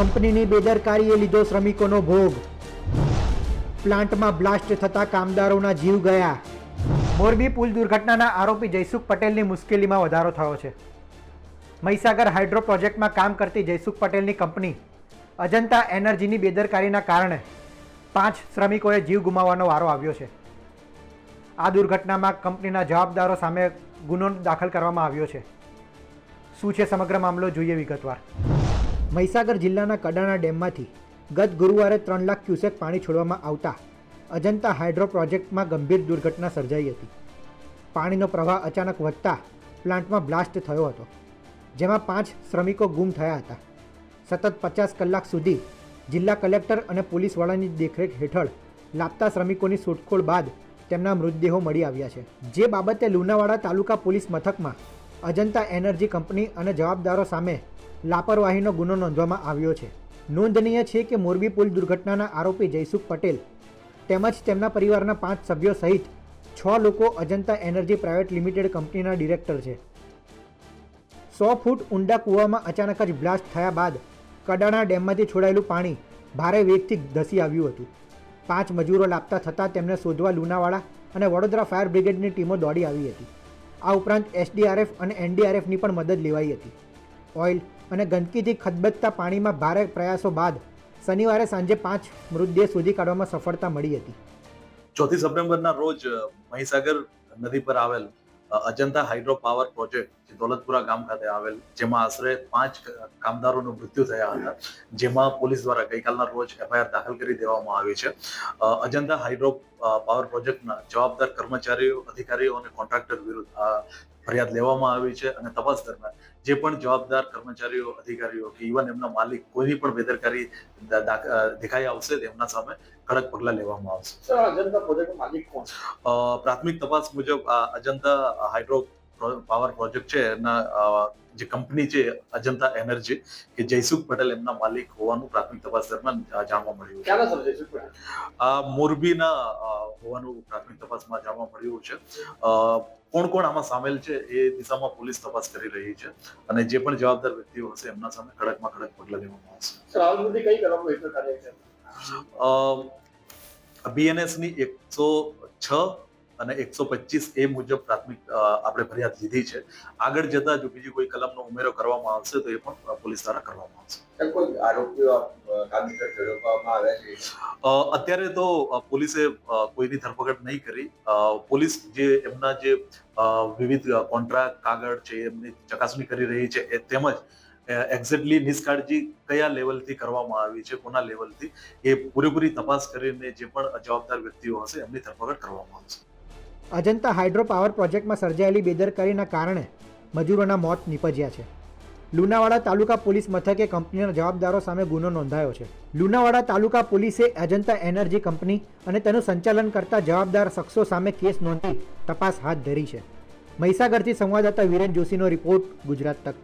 કંપનીની બેદરકારીએ લીધો શ્રમિકોનો ભોગ. પ્લાન્ટમાં બ્લાસ્ટ થતા કામદારોના જીવ ગયા. મોરબી પુલ દુર્ઘટનાના આરોપી જયસુખ પટેલની મુશ્કેલીમાં વધારો થયો છે. મહીસાગર હાઇડ્રો પ્રોજેક્ટમાં કામ કરતી જયસુખ પટેલની કંપની અજંતા એનર્જીની બેદરકારીના કારણે 5 શ્રમિકોએ જીવ ગુમાવવાનો વારો આવ્યો છે. આ દુર્ઘટનામાં કંપનીના જવાબદારો સામે ગુનો દાખલ કરવામાં આવ્યો છે. શું છે સમગ્ર મામલો, જોઈએ વિગતવાર. મહીસાગર જિલ્લાના કડાણા ડેમમાંથી ગત ગુરુવારે 3 લાખ ક્યુસેક પાણી છોડવામાં આવતા અજંતા હાઇડ્રો પ્રોજેક્ટમાં ગંભીર દુર્ઘટના સર્જાઈ હતી. પાણીનો પ્રવાહ અચાનક વધતા પ્લાન્ટમાં બ્લાસ્ટ થયો હતો, જેમાં 5 શ્રમિકો ગુમ થયા હતા. સતત 50 કલાક સુધી જિલ્લા કલેક્ટર અને પોલીસવાળાની દેખરેખ હેઠળ લાપતા શ્રમિકોની શોધખોળ બાદ તેમના મૃતદેહો મળી આવ્યા છે. જે બાબતે લુણાવાડા તાલુકા પોલીસ મથકમાં અજંતા એનર્જી કંપની અને જવાબદારો સામે લાપરવાહીનો ગુનો નોંધવામાં આવ્યો છે. નોંધનીય છે કે મોરબી પુલ દુર્ઘટનાના આરોપી જયસુખ પટેલ તેમજ તેમના પરિવારના 5 સભ્યો સહિત 6 લોકો અજંતા એનર્જી પ્રાઇવેટ લિમિટેડ કંપનીના ડિરેક્ટર છે. 100 ફૂટ ઊંડા કૂવામાં અચાનક જ બ્લાસ્ટ થયા બાદ કડાણા ડેમમાંથી છોડાયેલું પાણી ભારે વેગથી ધસી આવ્યું હતું. 5 મજૂરો લાપતા થતાં તેમને શોધવા લુણાવાડા અને વડોદરા ફાયર બ્રિગેડની ટીમો દોડી આવી હતી. આ ઉપરાંત SDRF અને NDRFની પણ મદદ લેવાઈ હતી. ઓઇલ અને ગંદકીથી ખદબદતા પાણીમાં ભારે પ્રયાસો બાદ શનિવારે સાંજે 5 મૃતદેહ શોધી કાઢવામાં સફળતા મળી હતી. 4 સપ્ટેમ્બરના રોજ મહીસાગર નદી પર આવેલ અજંતા હાઇડ્રો પાવર પ્રોજેક્ટ જે દોલતપુરા ગામ ખાતે આવેલ, જેમાં આશરે 5 કામદારોનું મૃત્યુ થયા હતા, જેમાં પોલીસ દ્વારા ગઈકાલના રોજ FIR દાખલ કરી દેવામાં આવી છે. અજંતા હાઇડ્રો પાવર પ્રોજેક્ટના જવાબદાર કર્મચારીઓ, અધિકારીઓ અને કોન્ટ્રાક્ટર વિરુદ્ધ ફરિયાદ લેવામાં આવી છે અને તપાસ દરમિયાન જે પણ જવાબદાર કર્મચારીઓ, અધિકારીઓ કે ઇવન એમના માલિક કોઈની પણ બેદરકારી દેખાઈ આવશે તેમના સામે કડક પગલાં લેવામાં આવશે. અજંતા પ્રોજેક્ટનો માલિક કોણ? પ્રાથમિક તપાસ મુજબ અજંતા હાઇડ્રો પાવર પ્રોજેક્ટ છે એના જે કંપની છે અજંતા એનર્જી, કે જયસુખ પટેલ એમના માલિક હોવાનું પ્રાથમિક તપાસ દરમિયાન જાણવા મળ્યું છે. ક્યાંના સર જયસુખ પટેલ? મોરબીના હોવાનું પ્રાથમિક તપાસમાં જાણવા મળ્યું છે. કોણ કોણ આમાં સામેલ છે એ દિશામાં પોલીસ તપાસ કરી રહી છે અને જે પણ જવાબદાર વ્યક્તિઓ હશે એમના સામે કડકમાં કડક પગલાં લેવામાં આવશે. સર, હાલ સુધી કઈ કલમો હેઠળ કાર્યવાહી છે? BNS ની 106 અને 125 એ મુજબ પ્રાથમિક આપણે ફરિયાદ લીધી છે. આગળ જતા જો બીજી કોઈ કલમનો ઉમેરો કરવામાં આવશે તો એ પણ પોલીસ દ્વારા કરવામાં આવશે. કોઈ આરોપીઓ કામગીરી ઝડપવામાં આવ્યા છે? અત્યારે તો પોલીસે કોઈની ધરપકડ નહીં કરી. પોલીસ જે એમના જે વિવિધ કોન્ટ્રાક્ટ કાગળ છે એમની ચકાસણી કરી રહી છે, એ તેમજ એક્ઝેક્ટલી નિષ્કાળજી કયા લેવલથી કરવામાં આવી છે, કોના લેવલથી, એ પૂરેપૂરી તપાસ કરીને જે પણ જવાબદાર વ્યક્તિઓ હશે એમની ધરપકડ કરવામાં આવશે. અજંતા હાઇડ્રો પાવર પ્રોજેક્ટમાં સર્જાયેલી બેદરકારીના કારણે મજૂરોના મોત નીપજ્યા છે. લુણાવાડા તાલુકા પોલીસ મથકે કંપનીના જવાબદારો સામે ગુનો નોંધાયો છે. લુણાવાડા તાલુકા પોલીસે અજંતા એનર્જી કંપની અને તેનું સંચાલન કરતા જવાબદાર શખ્સો સામે કેસ નોંધી તપાસ હાથ ધરી છે. મહીસાગરથી સંવાદદાતા વિરેન જોશીનો રિપોર્ટ, ગુજરાત તક.